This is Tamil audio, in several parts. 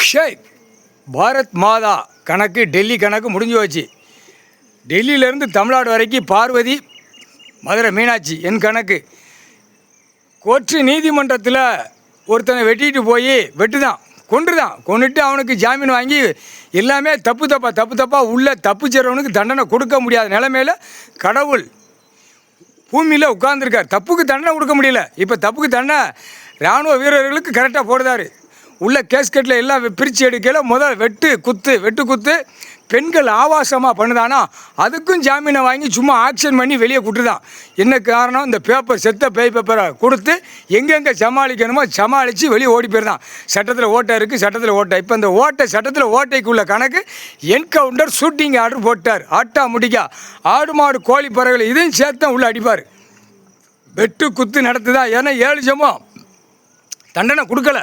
ஷேய் பாரத் மாதா கணக்கு டெல்லி கணக்கு முடிஞ்சு வச்சு. டெல்லியிலேருந்து தமிழ்நாடு வரைக்கும் பார்வதி, மதுரை மீனாட்சி என் கணக்கு. கோர்ட்டு நீதிமன்றத்தில் ஒருத்தனை வெட்டிட்டு போய் கொண்டுட்டு அவனுக்கு ஜாமீன் வாங்கி எல்லாமே தப்பாக உள்ள தப்பு செய்கிறவனுக்கு தண்டனை கொடுக்க முடியாத நிலைமையில் கடவுள் பூமியில் உட்கார்ந்துருக்கார். தப்புக்கு தண்டனை கொடுக்க முடியல. இப்போ தப்புக்கு தண்டனை இராணுவ வீரர்களுக்கு கரெக்டாக போடுதார். உள்ள கேஸ்கெட்டில் எல்லாம் பிரித்து எடுக்கல. முதல் வெட்டு குத்து பெண்கள் ஆபாசமாக பண்ணுதானா அதுக்கும் ஜாமீனை வாங்கி சும்மா ஆக்ஷன் பண்ணி வெளியே கூட்டுதான். என்ன காரணம்? இந்த பேப்பர் செத்த பேப்பரை கொடுத்து எங்கெங்கே சமாளிக்கணுமோ சமாளித்து வெளியே ஓடி போயிருந்தான். சட்டத்தில் ஓட்டை இருக்குது, சட்டத்தில் ஓட்டை. இப்போ இந்த சட்டத்தில் ஓட்டைக்குள்ள கணக்கு என்கவுண்டர் ஷூட்டிங் ஆர்டர் போட்டார். ஆட்டா முடிக்கா ஆடு மாடு கோழி பறவைகள் இதையும் சேர்த்து உள்ளே அடிப்பார். வெட்டு குத்து நடத்துதா. ஏன்னா 7 ஜென்மம் தண்டனை கொடுக்கல,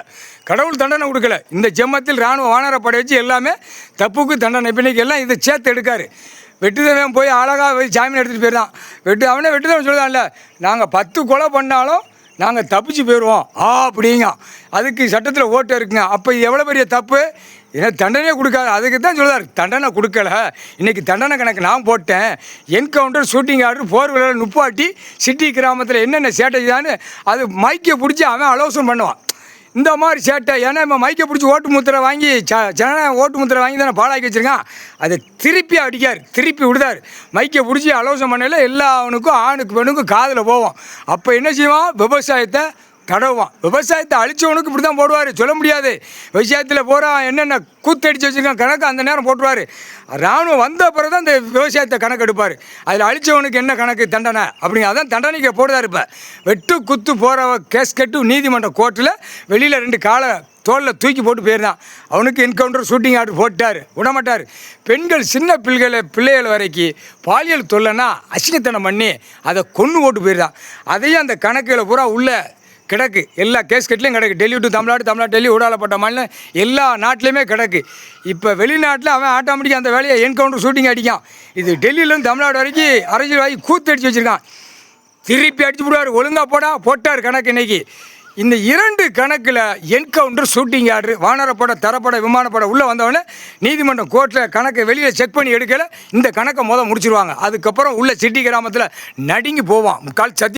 கடவுள் தண்டனை கொடுக்கல. இந்த ஜென்மத்தில் இராணுவ வானரப்படை வச்சு எல்லாமே தப்புக்கு தண்டனை பின்னைக்கு எல்லாம் இதை சேர்த்து எடுக்காரு. வெட்டுதவன் போய் அழகாக ஜாமீன் எடுத்துகிட்டு போயிடலாம். அவனே வெட்டுதவன் சொல்லுதான்ல, நாங்கள் 10 கொலை பண்ணாலும் நாங்கள் தப்பிச்சு போயிடுவோம் அப்படிங்க. அதுக்கு சட்டத்தில் ஓட்டை இருக்குங்க. அப்போ இது எவ்வளோ பெரிய தப்பு? ஏன்னா தண்டனையே கொடுக்காது. அதுக்கு தான் சொல்லுவார் தண்டனை கொடுக்கல. இன்றைக்கி தண்டனை கணக்கு நான் போட்டேன். என்கவுண்டர் ஷூட்டிங் ஆர்டர் 4 வீலர் நுப்பாட்டி சிட்டி கிராமத்தில் என்னென்ன சேட்டை தான்னு அது மைக்கை பிடிச்சி அவன் ஆலோசனை பண்ணுவான். இந்த மாதிரி சேட்டை. ஏன்னா இப்போ மைக்கை பிடிச்சி ஓட்டு முத்திரை வாங்கி ஜனநாயக ஓட்டு முத்திரை வாங்கி தானே பாலாக்கி வச்சுருக்கான். அதை திருப்பி விடுதார். மைக்கை பிடிச்சி ஆலோசனை பண்ணல எல்லாவனுக்கும் ஆணுக்கு பெண்ணுக்கும் காதில் போவோம். அப்போ என்ன செய்வான்? விவசாயத்தை தடவுவான். விவசாயத்தை அழிச்சவனுக்கு இப்படி தான் போடுவார். சொல்ல முடியாது. விவசாயத்தில் போகிறான் என்னென்ன கூத்தடிச்சு வச்சுருக்கான் கணக்கு அந்த நேரம் போட்டுருவார். இராணுவம் வந்த பிறகு தான் இந்த விவசாயத்தை கணக்கு எடுப்பார். அதில் அழிச்சவனுக்கு என்ன கணக்கு தண்டனை அப்படிங்க அதான் தண்டனைக்கு போடுதார். இப்போ வெட்டு குத்து போகிற கேஸ்கெட்டு நீதிமன்ற கோர்ட்டில் வெளியில் 2 காலை தோளில் தூக்கி போட்டு போயிருந்தான். அவனுக்கு என்கவுண்டர் ஷூட்டிங் ஆர்டர் போட்டார். விடமாட்டார். பெண்கள் சின்ன பிள்ளைகள் வரைக்கும் பாலியல் தொல்லைன்னா அசிங்கத்தனம் பண்ணி அதை கொன்று போட்டு போயிருந்தான். அதையும் அந்த கணக்கில் பூரா உள்ள கிடக்கு. எல்லா கேஸ்கெட்லேயும் கிடக்கு. டெல்லி டு தமிழ்நாடு டெல்லி ஊடாலப்பட்ட மாநிலம் எல்லா நாட்டிலையுமே கிடக்கு. இப்போ வெளிநாட்டில் அவன் ஆட்டோமேட்டிக்காக அந்த வேலையை என்கவுண்டர் ஷூட்டிங் அடிக்கான். இது டெல்லியிலேருந்து தமிழ்நாடு வரைக்கும் அரசியல் வாங்கி கூத்தடிச்சு வச்சுருக்கான். திருப்பி அடிச்சு விடுவார். ஒழுங்காக போட்டார் கணக்கு. இன்றைக்கி இந்த 2 கணக்கில் என்கவுண்டர் ஷூட்டிங் ஆர்டர் வானரப்பட தரப்பட விமானப்பட உள்ளே வந்தவொடனே நீதிமன்றம் கோர்ட்டில் கணக்கை வெளியில் செக் பண்ணி எடுக்கலை. இந்த கணக்கை முடிச்சிருவாங்க. அதுக்கப்புறம் உள்ள சிட்டி கிராமத்தில் நடுங்கி போவான். முக்கால் சத்தி